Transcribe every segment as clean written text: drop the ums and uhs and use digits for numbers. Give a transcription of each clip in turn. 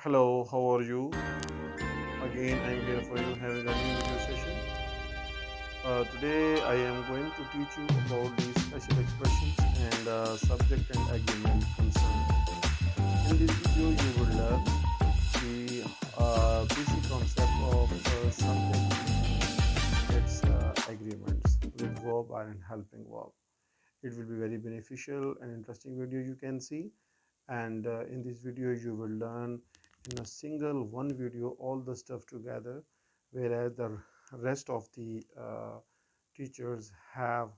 Hello, how are you? Again, I am here for you having a new video session. Today, I am going to teach you about the special expressions and subject and agreement concern. In this video, you will learn the basic concept of subject and its agreements with verb and helping verb. It will be very beneficial and interesting video you can see. And in this video you will learn in a single one video all the stuff together, whereas the rest of the teachers have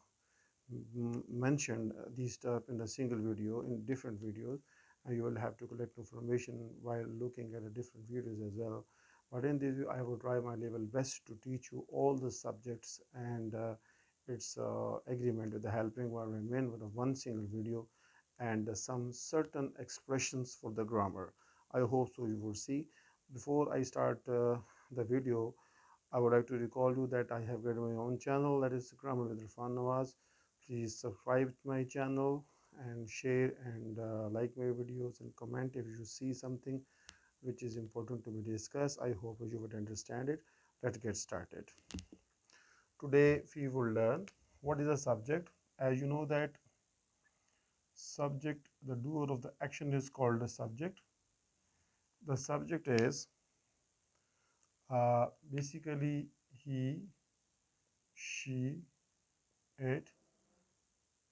mentioned these stuff in a single video in different videos, and you will have to collect information while looking at the different videos as well. But in this video I will try my level best to teach you all the subjects and its agreement with the helping verb and main verb of one single video, and some certain expressions for the grammar. I hope so you will see. Before I start the video, I would like to recall you that I have got my own channel, that is Grammar with IRFANNAWAZ. Please subscribe to my channel and share and like my videos and comment if you see something which is important to be discussed. I hope you would understand it. Let's get started. Today we will learn what is a subject. As you know that subject, the doer of the action, is called a subject. The subject is basically he, she, it,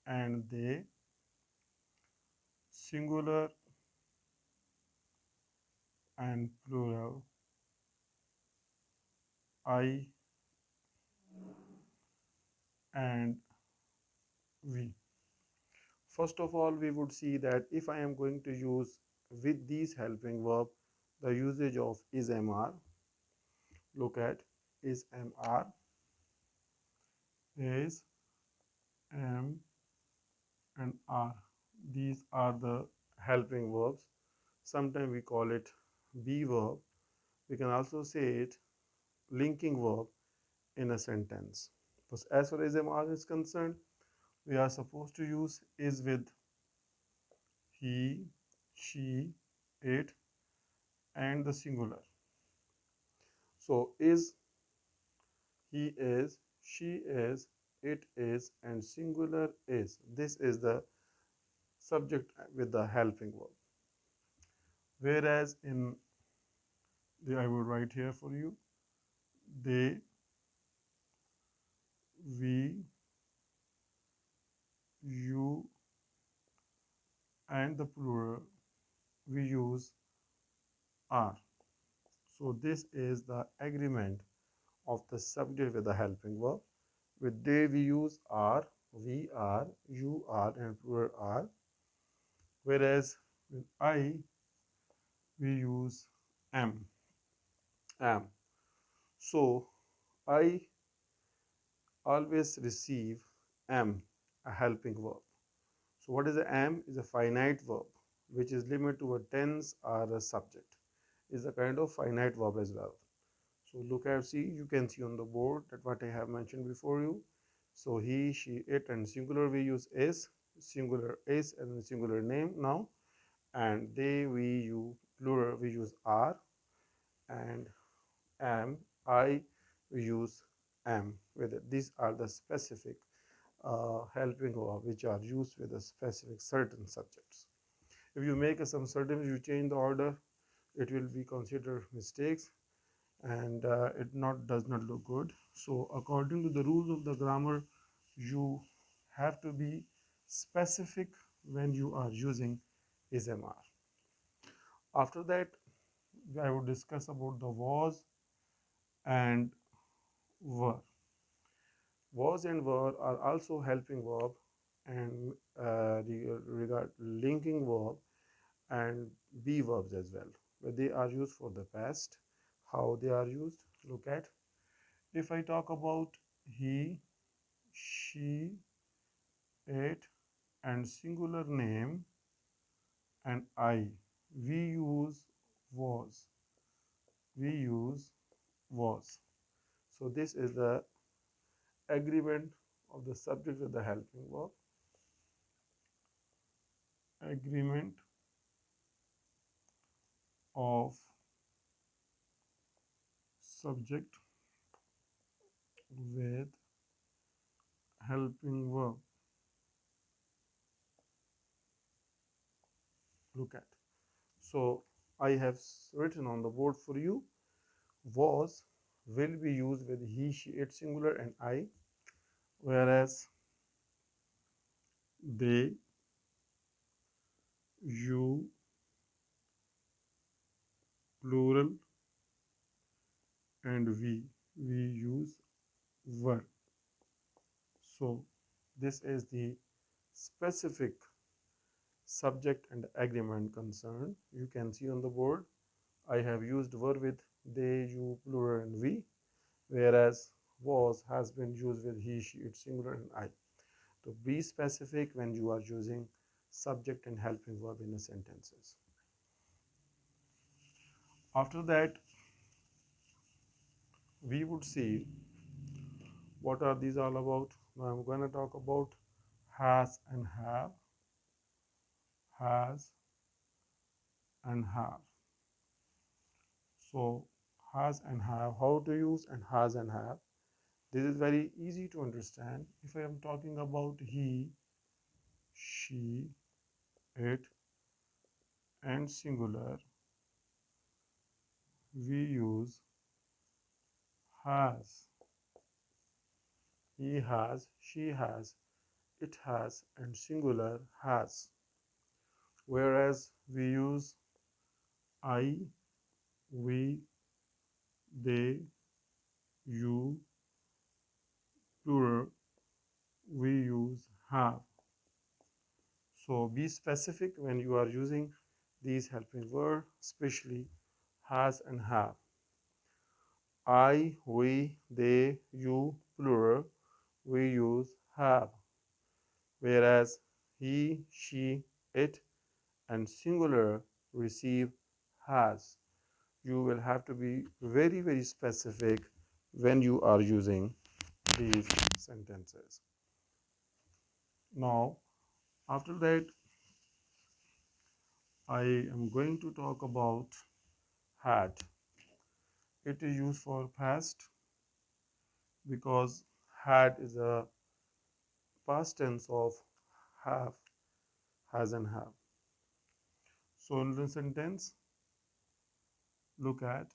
and they, singular and plural, I and we. First of all, we would see that if I am going to use with these helping verb, the usage of is mr. Look at is mr, is, am, and are. These are the helping verbs. Sometimes we call it be verb. We can also say it linking verb in a sentence. But as far as mr is concerned, we are supposed to use is with he, she, it, and the singular. So is, he is, she is, it is, and singular is. This is the subject with the helping verb. Whereas in the, I will write here for you, they, we, you, and the plural, we use are. So this is the agreement of the subject with the helping verb. With they we use are, we are, you are, and plural are. Whereas with I we use am. So I always receive am, a helping verb. So what is a am? Is a finite verb which is limited to a tense or a subject. Is a kind of finite verb as well. So look at, see, you can see on the board that what I have mentioned before you. So he, she, it, and singular we use is, singular is, and singular name now. And they, we, you, plural we use are, and am, I, we use am with it. These are the specific helping verb which are used with a specific certain subjects. If you make some certain, you change the order, it will be considered mistakes, and it not does not look good. So according to the rules of the grammar, you have to be specific when you are using is mr. After that, I would discuss about the was and were. Was and were are also helping verb and regard linking verb and be verbs as well, but they are used for the past. How they are used, look at. If I talk about he, she, it, and singular name, and I, we use was. We use was. So this is the agreement of the subject with the helping verb. Agreement of subject with helping verb. Look at. So I have written on the board for you. Was will be used with he, she, it singular and I, whereas they, you plural and we use were. So this is the specific subject and agreement concern. You can see on the board I have used were with they, you plural and we, whereas was has been used with he, she, it singular and I. So be specific when you are using subject and helping verb in the sentences. After that, we would see what are these all about. Now I'm going to talk about has and have, has and have. So has and have, how to use and has and have. This is very easy to understand. If I am talking about he, she, it and singular, we use has. He has, she has, it has and singular has. Whereas we use I, we, they, you, plural, we use have. So be specific when you are using these helping verbs, especially has and have. I, we, they, you, plural, we use have. Whereas he, she, it, and singular receive has. You will have to be very, very specific when you are using these sentences. Now, after that, I am going to talk about had. It is used for past because had is a past tense of have, has, and have. So, in the sentence, look at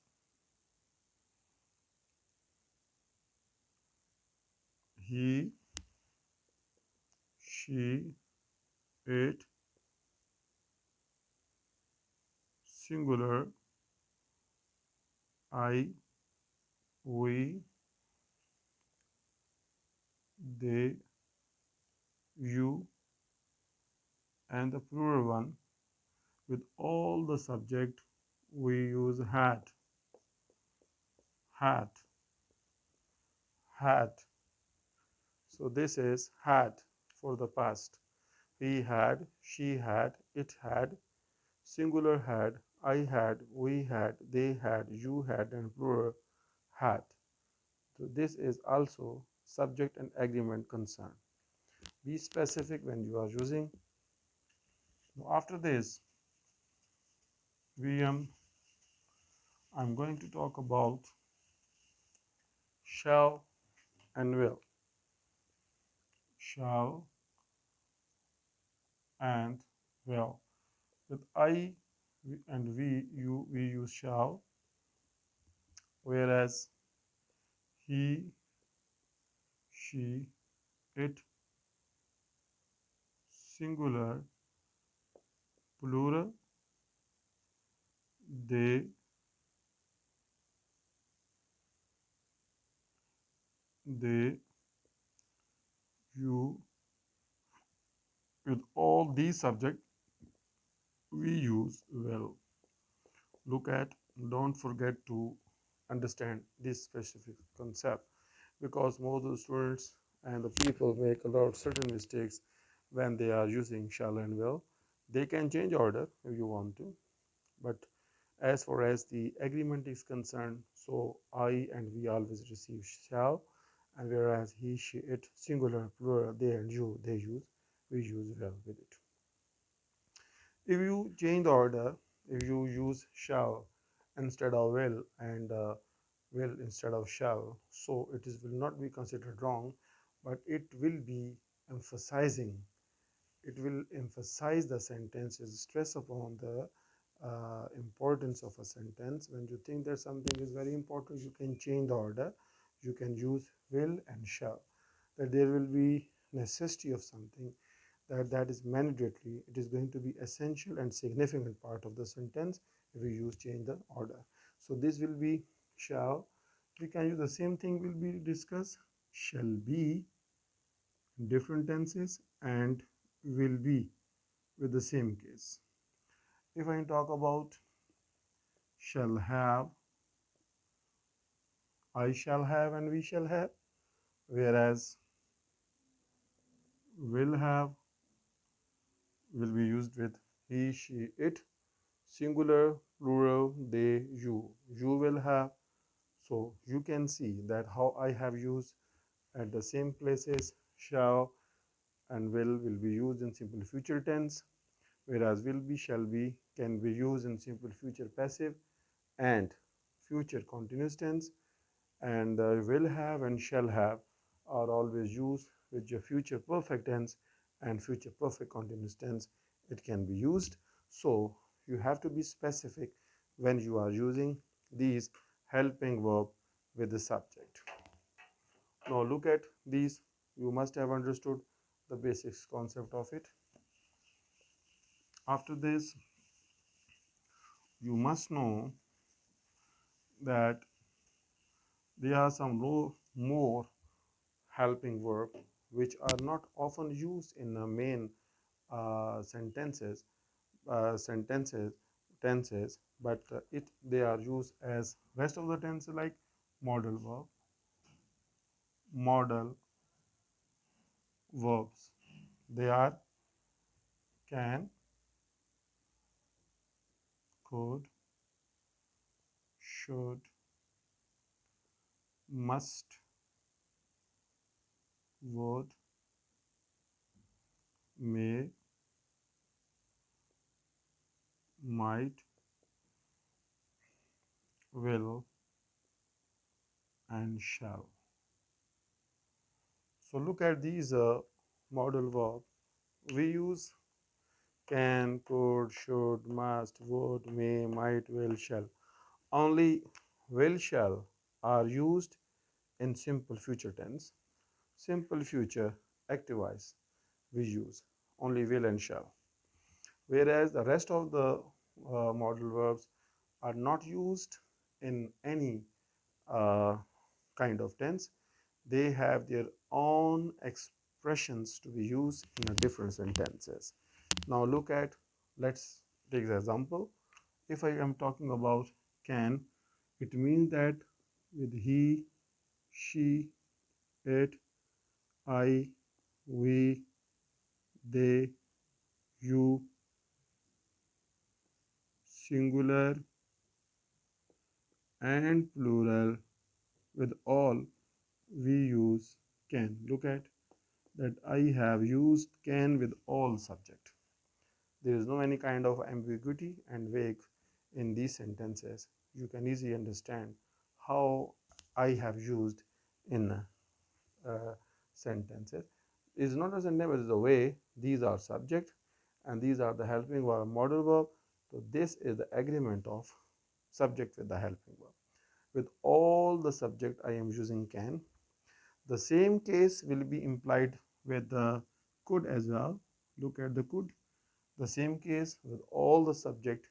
he, she, it, singular, I, we, they, you, and the plural one. With all the subject, we use had, had, had. So this is had for the past. He had, she had, it had, singular had, I had, we had, they had, you had, and plural had. So this is also subject and agreement concern. Be specific when you are using. Now after this, I'm going to talk about shall and will. Shall and will. With I and we use shall, whereas he, she, it, singular, plural, they, you, with all these subjects, we use will. Look at, don't forget to understand this specific concept because most of the students and the people make a lot of certain mistakes when they are using shall and will. They can change order if you want to, but as far as the agreement is concerned, so I and we always receive shall, and whereas he, she, it, singular, plural, they and you, they use, we use will with it. If you change the order, if you use shall instead of will and will instead of shall, so it is will not be considered wrong, but it will be emphasizing, it will emphasize the sentences, stress upon the importance of a sentence. When you think that something is very important, you can change the order. You can use will and shall. That there will be necessity of something, that is mandatory. It is going to be essential and significant part of the sentence if we use change the order. So this will be shall. We can use the same thing will be discussed. Shall be in different tenses and will be with the same case. If I talk about shall have, I shall have and we shall have, whereas will have will be used with he, she, it, singular, plural, they, you. You will have. So you can see that how I have used at the same places shall and will be used in simple future tense, whereas will be, shall be can be used in simple future passive and future continuous tense, and will have and shall have are always used with your future perfect tense and future perfect continuous tense. It can be used. So you have to be specific when you are using these helping verb with the subject. Now look at these. You must have understood the basics concept of it. After this, you must know that there are some more helping verb which are not often used in the main sentences sentences tenses, but it they are used as rest of the tenses, like modal verb, modal verbs. They are can, could, should, must, would, may, might, will, and shall. So look at these modal verbs. We use can, could, should, must, would, may, might, will, shall. Only will, shall are used in simple future tense. Simple future active voice we use only will and shall. Whereas the rest of the modal verbs are not used in any uh, kind of tense. They have their own expressions to be used in a different sentences. Now look at, let's take the example. If I am talking about can, it means that with he, she, it, I, we, they, you, singular and plural, with all we use can. Look at that I have used can with all subject. There is no any kind of ambiguity and vague in these sentences. You can easily understand how I have used in sentences. It is not a sentence, but it is a way. These are subject and these are the helping verb, modal verb. So this is the agreement of subject with the helping verb. With all the subject I am using can. The same case will be implied with the could as well. Look at the could. The same case with all the subject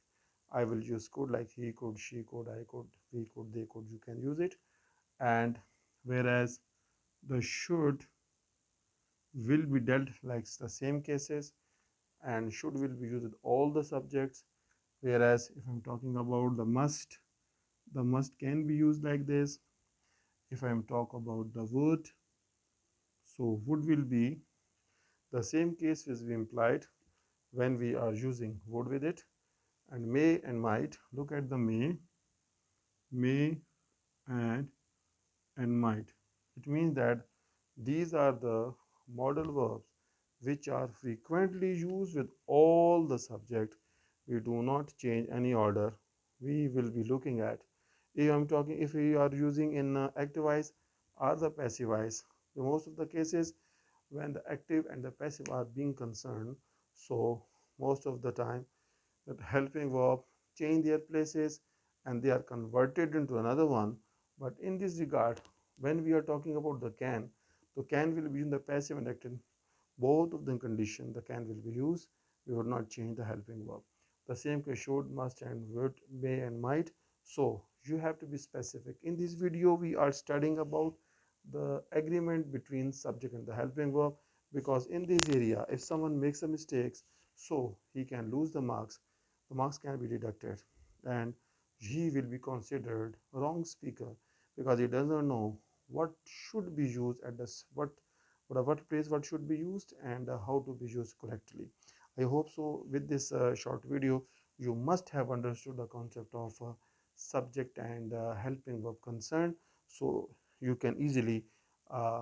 I will use could, like he could, she could, I could, we could, they could. You can use it. And whereas the should will be dealt like the same cases, and should will be used with all the subjects. Whereas if I'm talking about the must can be used like this. If I'm talk about the would, so would will be the same case will be implied when we are using would with it. And may and might, look at the may and might. It means that these are the modal verbs which are frequently used with all the subject, We do not change any order. We will be looking at, if I'm talking, if we are using in active voice or the passive voice. In most of the cases, when the active and the passive are being concerned, so most of the time that helping verb change their places and they are converted into another one. But in this regard, when we are talking about the can, the can will be in the passive and active, both of the condition the can will be used. We would not change the helping verb. The same case should, must, and would, may, and might. So you have to be specific. In this video we are studying about the agreement between subject and the helping verb, because in this area if someone makes a mistakes, so he can lose the marks can be deducted, and he will be considered wrong speaker because he doesn't know what should be used at the what place what should be used and how to be used correctly. I hope so with this short video you must have understood the concept of subject and helping verb concern, so you can easily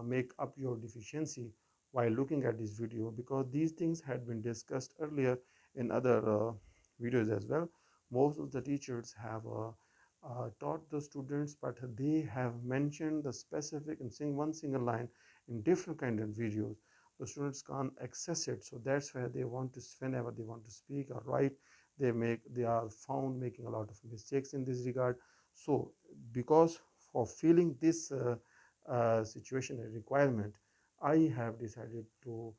make up your deficiency while looking at this video, because these things had been discussed earlier in other videos as well. Most of the teachers have taught the students, but they have mentioned the specific and sing one single line in different kind of videos. The students can't access it, so that's why they want to, whenever they want to speak or write, they are found making a lot of mistakes in this regard. So because for feeling this situation and requirement, I have decided to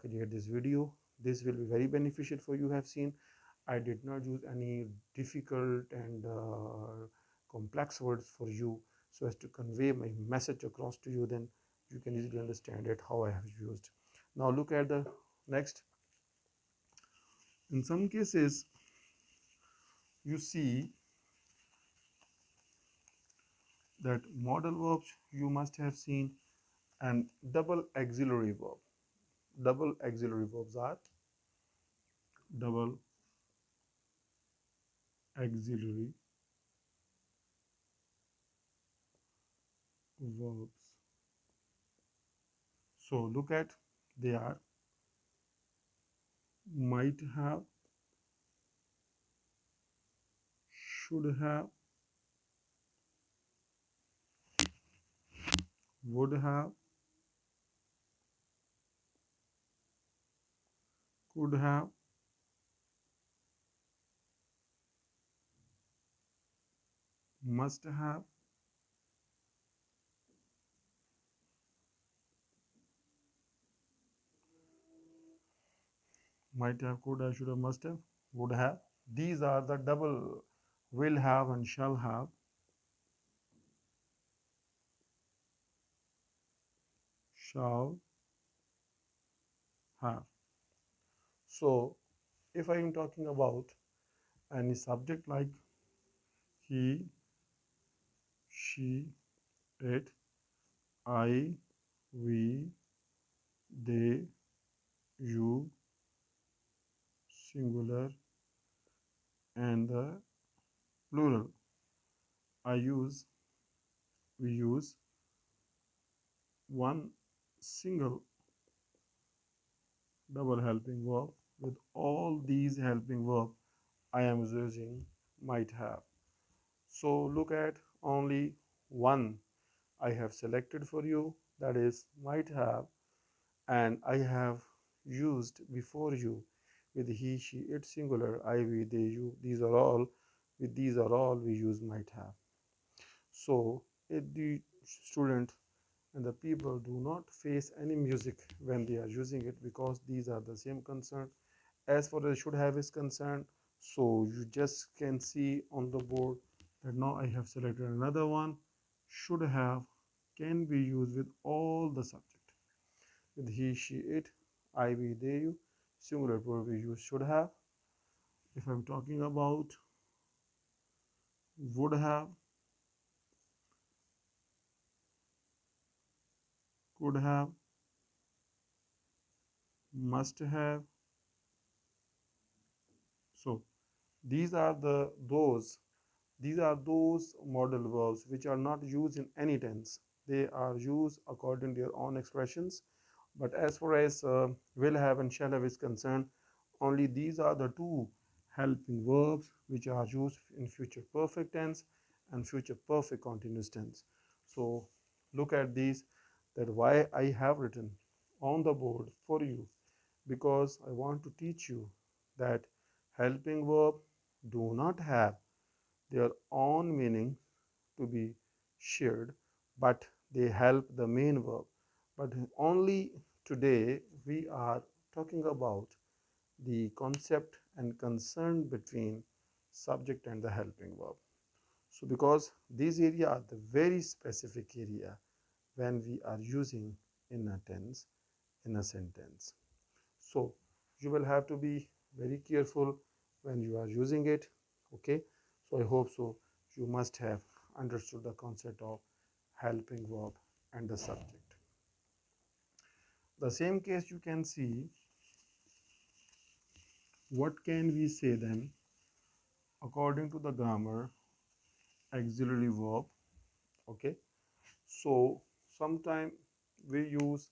create this video. This will be very beneficial for you. Have seen I did not use any difficult and complex words for you so as to convey my message across to you. Then you can easily understand it how I have used. Now look at the next. In some cases, you see that modal verbs you must have seen, and double auxiliary verb. Double auxiliary verbs are double auxiliary verbs. So look at, they are might have, should have, would have, could have, must have, might have, could have, should have, must have, would have. These are the double will have and shall have. Shall have. So if I am talking about any subject like he, she, it, I, we, they, you, singular, and the plural, I use, we use one single double helping verb. With all these helping verb, I am using might have. So look at only one I have selected for you, that is might have, and I have used before you with he, she, it singular, I, we, they, you. These are all, with these are all we use might have. So if the student and the people do not face any music when they are using it, because these are the same concern. As far as should have is concerned, so you just can see on the board that now I have selected another one. Should have can be used with all the subject, with he, she, it, I, we, they, you. Singular plural we use should have. If I'm talking about would have, could have, must have. So these are those modal verbs which are not used in any tense. They are used according to their own expressions. But as far as will have and shall have is concerned, only these are the two helping verbs which are used in future perfect tense and future perfect continuous tense. So look at these, that why I have written on the board for you, because I want to teach you that helping verb do not have their own meaning to be shared, but they help the main verb. But only today we are talking about the concept and concern between subject and the helping verb. So because these area are the very specific area when we are using in a tense, in a sentence. So you will have to be very careful when you are using it. Okay, so I hope so you must have understood the concept of helping verb and the subject. The same case you can see, what can we say then according to the grammar, auxiliary verb. Okay, so sometime we use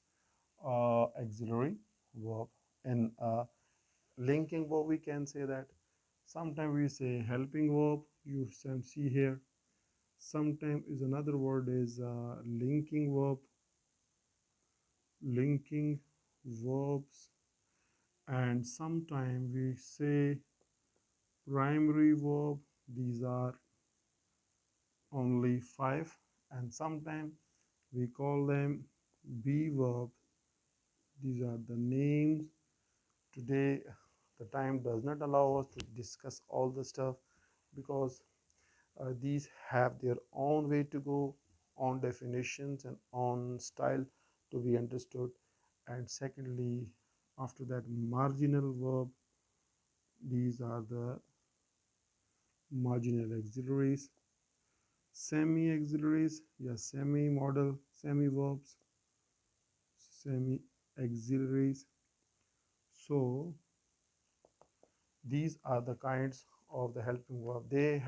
auxiliary verb in linking verb, we can say that. Sometimes we say helping verb, you see here. Sometimes is another word is linking verb, linking verbs, and sometimes we say primary verb. These are only five, and sometimes we call them B verb. These are the names. Today the time does not allow us to discuss all the stuff, because these have their own way to go, on definitions and on style to be understood. And secondly, after that, marginal verb. These are the marginal auxiliaries. Semi auxiliaries, yes, semi model, semi verbs, semi auxiliaries. So these are the kinds of the helping verb. They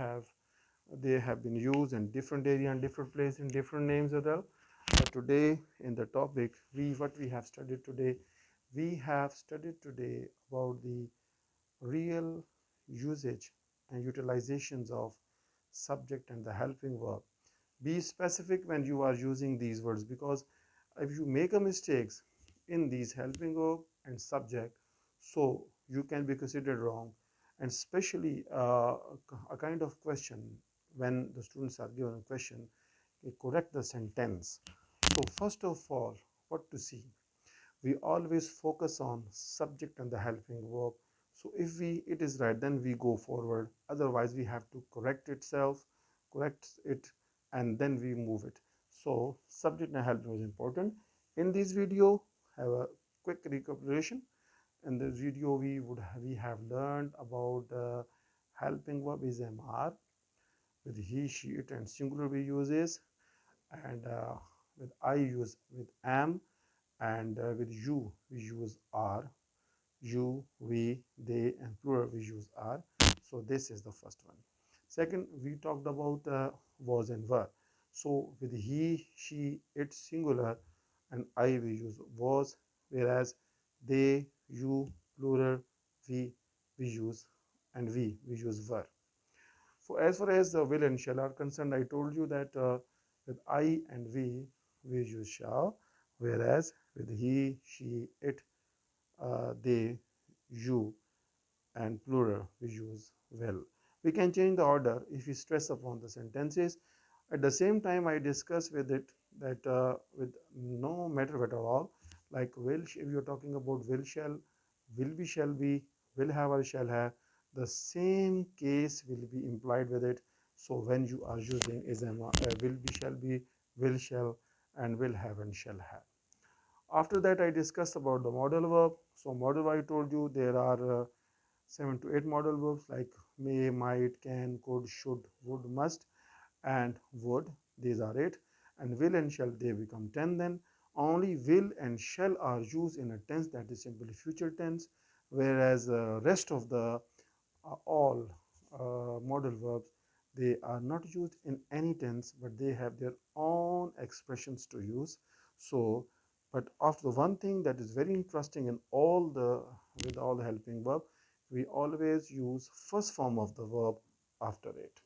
have been used in different area and different place in different names as well. But today in the topic, what we have studied today, we have studied today about the real usage and utilizations of subject and the helping verb. Be specific when you are using these words, because if you make a mistakes in these helping verb and subject, so you can be considered wrong. And especially a kind of question, when the students are given a question, correct the sentence. So first of all, what to see, we always focus on subject and the helping verb. So if it is right, then we go forward. Otherwise we have to correct it, and then we move it. So subject and helping is important. In this video, have a quick recapitulation. In this video we have learned about helping verb is mr, with he, she, it, and singular we use is, and with I use with am, and with you we use are. You, we, they, and plural we use are. So this is the first one. Second, we talked about was and were. So with he, she, it singular, and I we use was, whereas they, you, plural, we use, and we use were. For as far as the will and shall are concerned, I told you that with I and we use shall, whereas with he, she, it, they, you, and plural we use will. We can change the order if we stress upon the sentences. At the same time, I discuss with it that with no matter what at all, like will, if you're talking about will shall, will be shall be, will have or shall have, the same case will be implied with it. So when you are using is will be shall be, will shall, and will have and shall have. After that, I discussed about the modal verb. So modal verb, I told you there are 7 to 8 modal verbs like may, might, can, could, should, would, must, and would. These are 8. And will and shall, they become 10 then. Only will and shall are used in a tense that is simply future tense, whereas the rest of the all modal verbs, they are not used in any tense, but they have their own expressions to use. So but after one thing that is very interesting in all the with all the helping verb, we always use first form of the verb after it.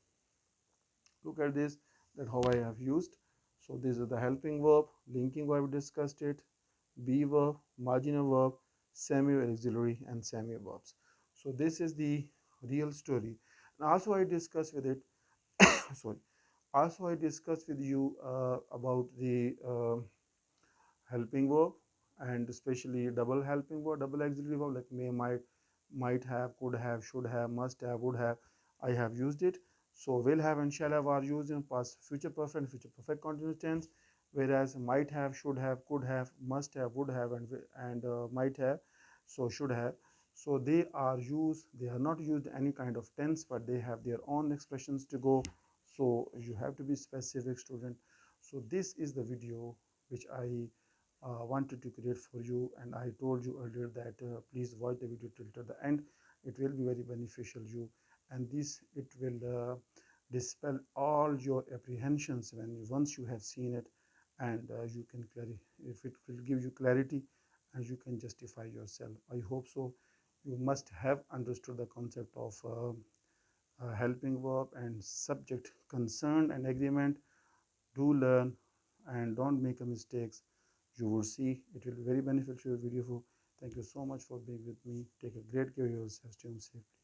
Look at this, that how I have used. So this is the helping verb, linking verb, discussed it, be verb, marginal verb, semi-auxiliary and semi-verbs. So this is the real story. And also I discussed with it, sorry, also I discussed with you about the helping verb, and especially double helping verb, double auxiliary verb, like may, might have, could have, should have, must have, would have. I have used it. So will have and shall have are used in past future perfect, future perfect continuous tense, whereas might have, should have, could have, must have, would have, and might have, so should have. So they are used, they are not used any kind of tense, but they have their own expressions to go. So you have to be specific, student. So this is the video which I wanted to create for you, and I told you earlier that please watch the video till the end. It will be very beneficial you, and this it will dispel all your apprehensions when once you have seen it, and you can if it will give you clarity and you can justify yourself. I hope so. You must have understood the concept of helping verb and subject, concerned and agreement. Do learn and don't make a mistakes. You will see it will be very beneficial video. Thank you so much for being with me. Take a great care of yourself. Stay safe.